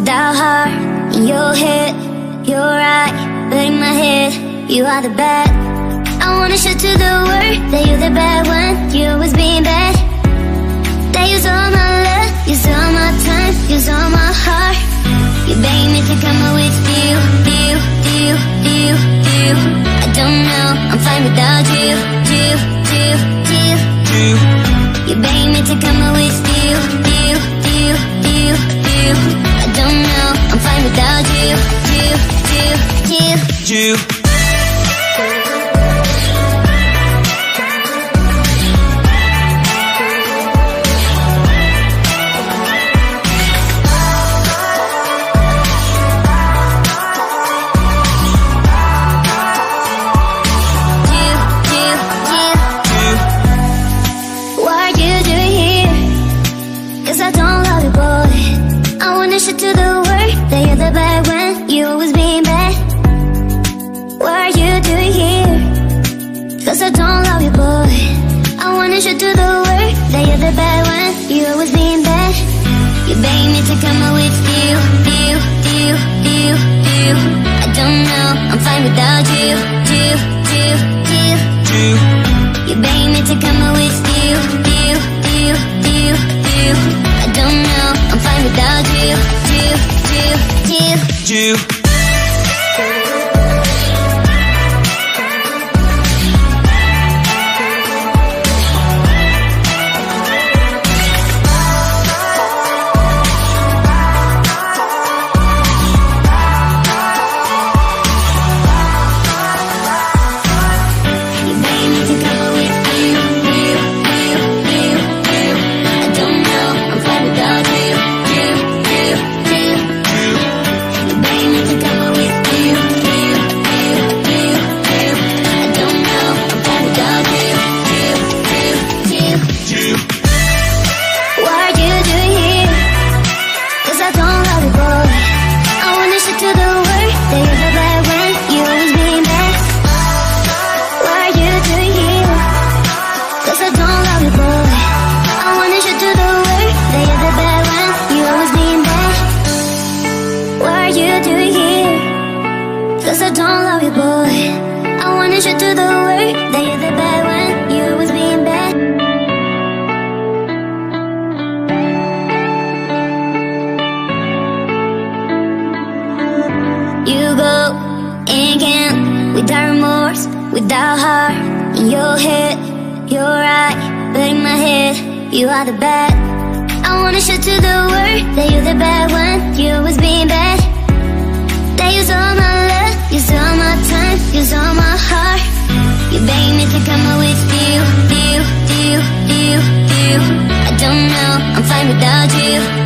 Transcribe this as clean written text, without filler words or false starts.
without heart. In your head, you're right, but in my head, you are the bad. I wanna show to the world that you're the bad one. You always being bad. That use all my love, use all my time, use all my heart. You beg me to come up with you. I don't know, I'm fine without you. You beg me to come up with you. I don't know, I'm fine without you. I don't love you, boy. I wanna show to the world that you're the bad one. You always being bad. What are you doing here? Cause I don't love you, boy. I wanna show to the world that you're the bad one. You always being bad. You beg me to come up with you. I don't know, I'm fine without you. You beg me to come up with you. I don't know, I'm fine without you. Cause I don't love you, boy. I wanna show to the world that you're the bad one. You always being bad. You go and again, without remorse, without heart. In your head, you're right, but in my head, you are the bad. I wanna show to the world that you're the bad one. You always being bad. That use all my love, use all my time, use all my heart. You beg me to come up with you. I don't know, I'm fine without you.